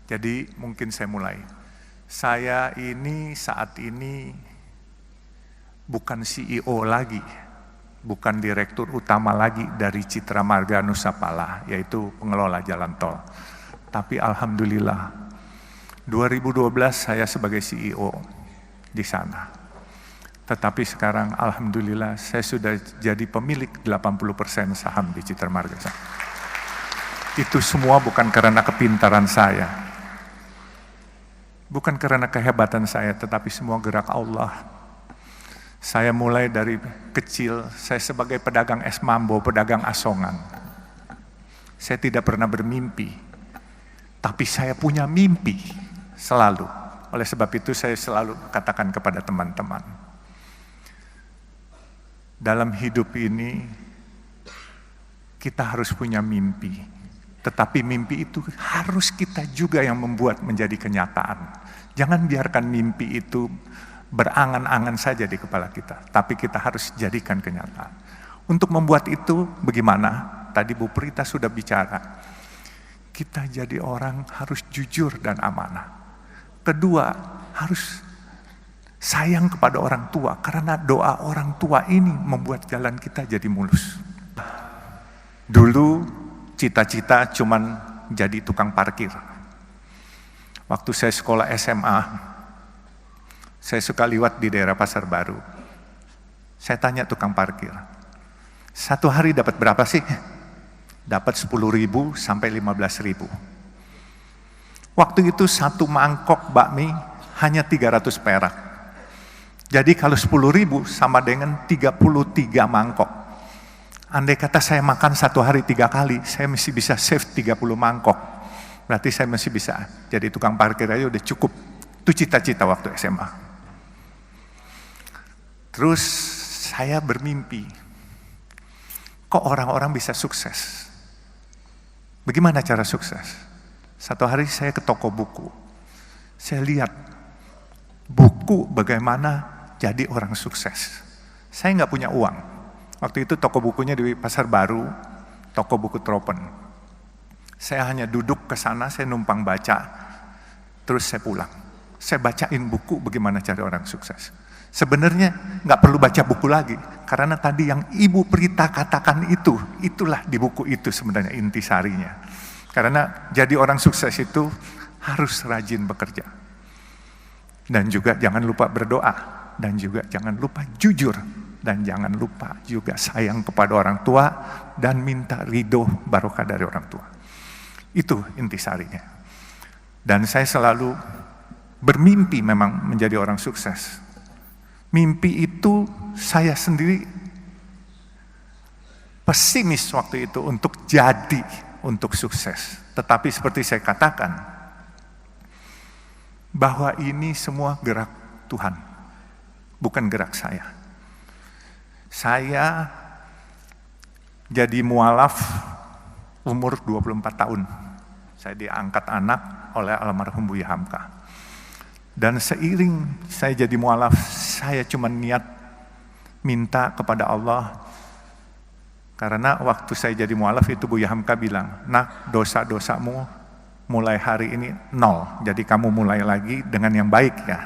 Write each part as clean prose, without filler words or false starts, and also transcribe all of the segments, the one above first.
Jadi mungkin saya mulai. Saya ini saat ini bukan CEO lagi, bukan direktur utama lagi dari Citra Marga Nusapala, yaitu pengelola jalan tol. Tapi alhamdulillah, 2012 saya sebagai CEO di sana. Tetapi sekarang alhamdulillah saya sudah jadi pemilik 80% saham di Citra Marga. Itu semua bukan karena kepintaran saya, bukan karena kehebatan saya, tetapi semua gerak Allah. Saya mulai dari kecil, saya sebagai pedagang es mambo, pedagang asongan. Saya tidak pernah bermimpi, tapi saya punya mimpi selalu. Oleh sebab itu saya selalu katakan kepada teman-teman, dalam hidup ini kita harus punya mimpi. Tetapi mimpi itu harus kita juga yang membuat menjadi kenyataan. Jangan biarkan mimpi itu berangan-angan saja di kepala kita, tapi kita harus jadikan kenyataan. Untuk membuat itu bagaimana? Tadi Bu Prita sudah bicara. Kita jadi orang harus jujur dan amanah. Kedua, harus sayang kepada orang tua, karena doa orang tua ini membuat jalan kita jadi mulus. Dulu cita-cita cuman jadi tukang parkir. Waktu saya sekolah SMA, saya suka liwat di daerah Pasar Baru. Saya tanya tukang parkir, satu hari dapat berapa sih? Dapat 10.000 sampai 15.000. Waktu itu satu mangkok bakmi hanya 300 perak. Jadi kalau 10.000 sama dengan 33 mangkok. Andai kata saya makan satu hari 3 kali, saya masih bisa save 30 mangkok. Berarti saya masih bisa jadi tukang parkir aja udah cukup. Itu cita-cita waktu SMA. Terus saya bermimpi, kok orang-orang bisa sukses? Bagaimana cara sukses? Satu hari saya ke toko buku. Saya lihat buku bagaimana jadi orang sukses. Saya nggak punya uang. Waktu itu toko bukunya di Pasar Baru, toko buku Tropen. Saya hanya duduk ke sana, saya numpang baca, terus saya pulang. Saya bacain buku bagaimana cari orang sukses. Sebenarnya nggak perlu baca buku lagi, karena tadi yang Ibu Prita katakan itu, itulah di buku itu sebenarnya intisarinya. Karena jadi orang sukses itu harus rajin bekerja. Dan juga jangan lupa berdoa, dan juga jangan lupa jujur. Dan jangan lupa juga sayang kepada orang tua dan minta ridho barokah dari orang tua. Itu intisarinya. Dan saya selalu bermimpi memang menjadi orang sukses. Mimpi itu saya sendiri pesimis waktu itu untuk jadi, untuk sukses. Tetapi seperti saya katakan, bahwa ini semua gerak Tuhan, bukan gerak saya. Saya jadi mualaf umur 24 tahun. Saya diangkat anak oleh almarhum Buya Hamka. Dan seiring saya jadi mualaf, saya cuma niat minta kepada Allah. Karena waktu saya jadi mualaf itu Buya Hamka bilang, nak, dosa-dosamu mulai hari ini 0. Jadi kamu mulai lagi dengan yang baik ya.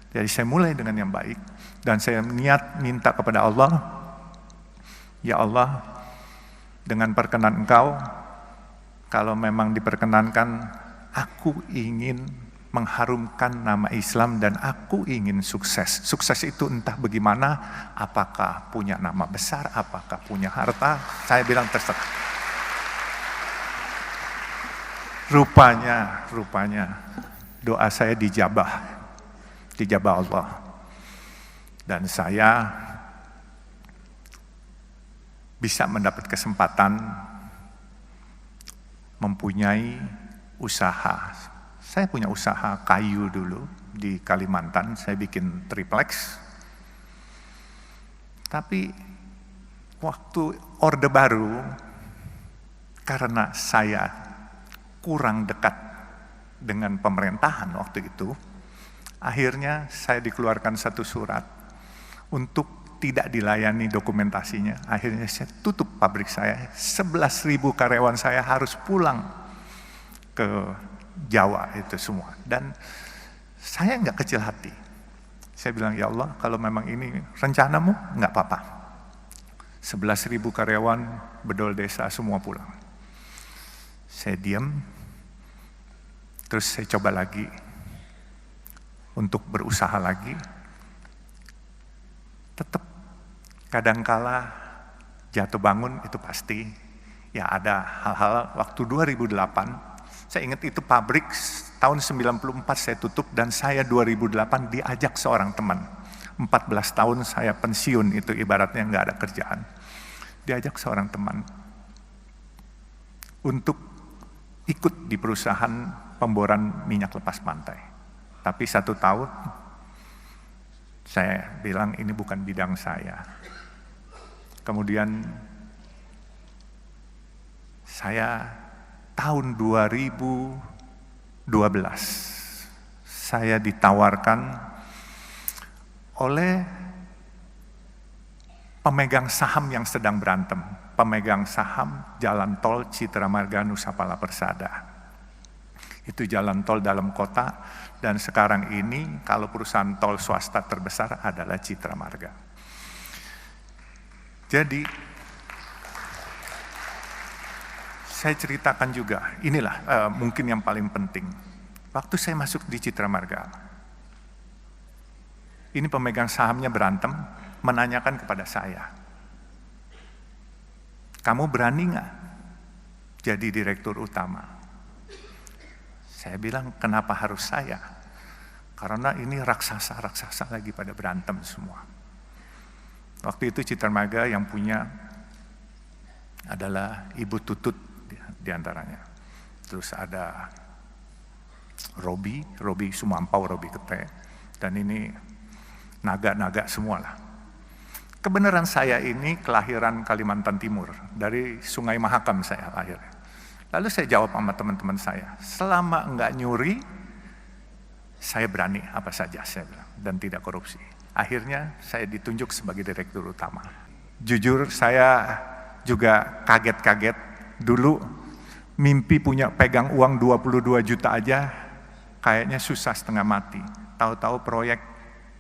Jadi saya mulai dengan yang baik. Dan saya niat minta kepada Allah, ya Allah, dengan perkenan Engkau, kalau memang diperkenankan, aku ingin mengharumkan nama Islam dan aku ingin sukses. Sukses itu entah bagaimana, apakah punya nama besar, apakah punya harta, saya bilang terserah. Rupanya doa saya dijabah Allah. Dan saya bisa mendapat kesempatan mempunyai usaha. Saya punya usaha kayu dulu di Kalimantan, saya bikin triplex. Tapi waktu Orde Baru, karena saya kurang dekat dengan pemerintahan waktu itu, akhirnya saya dikeluarkan satu surat untuk tidak dilayani dokumentasinya. Akhirnya saya tutup pabrik saya, 11.000 karyawan saya harus pulang ke Jawa itu semua. Dan saya nggak kecil hati. Saya bilang, ya Allah, kalau memang ini rencanamu, nggak apa-apa. 11.000 karyawan, bedol desa, semua pulang. Saya diam, terus saya coba lagi untuk berusaha lagi. Tetap kadangkala jatuh bangun itu pasti. Ya ada hal-hal waktu 2008, saya ingat itu pabrik tahun 94 saya tutup dan saya 2008 diajak seorang teman. 14 tahun saya pensiun, itu ibaratnya nggak ada kerjaan. Diajak seorang teman untuk ikut di perusahaan pemboran minyak lepas pantai. Tapi 1 tahun saya bilang ini bukan bidang saya. Kemudian saya tahun 2012 saya ditawarkan oleh pemegang saham yang sedang berantem, pemegang saham jalan tol Citra Marga Nusa Pala Persada. Itu jalan tol dalam kota, dan sekarang ini kalau perusahaan tol swasta terbesar adalah Citra Marga. Jadi, saya ceritakan juga, inilah mungkin yang paling penting. Waktu saya masuk di Citra Marga, ini pemegang sahamnya berantem, menanyakan kepada saya, kamu berani nggak jadi direktur utama? Saya bilang, kenapa harus saya? Karena ini raksasa-raksasa lagi pada berantem semua. Waktu itu Citra Marga yang punya adalah Ibu Tutut diantaranya. Terus ada Robi Sumampau, Robi Kete, dan ini naga-naga semualah. Kebenaran saya ini kelahiran Kalimantan Timur, dari Sungai Mahakam saya lahir. Lalu saya jawab sama teman-teman saya, selama enggak nyuri, saya berani apa saja, saya bilang, dan tidak korupsi. Akhirnya saya ditunjuk sebagai direktur utama. Jujur saya juga kaget-kaget, dulu mimpi punya pegang uang 22 juta aja, kayaknya susah setengah mati. Tahu-tahu proyek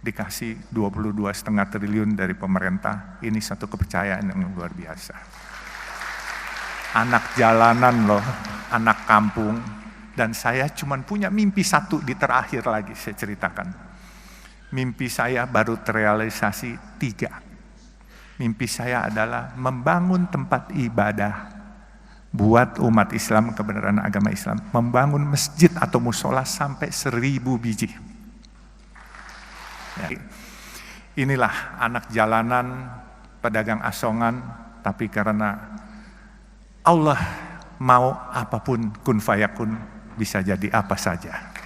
dikasih 22,5 triliun dari pemerintah, ini satu kepercayaan yang luar biasa. Anak jalanan loh, anak kampung, dan saya cuma punya mimpi satu di terakhir lagi saya ceritakan. Mimpi saya baru terrealisasi 3. Mimpi saya adalah membangun tempat ibadah buat umat Islam, kebenaran agama Islam, membangun masjid atau musola sampai 1.000 biji. Ya. Inilah anak jalanan, pedagang asongan, tapi karena Allah mau apapun kun fayakun, bisa jadi apa saja.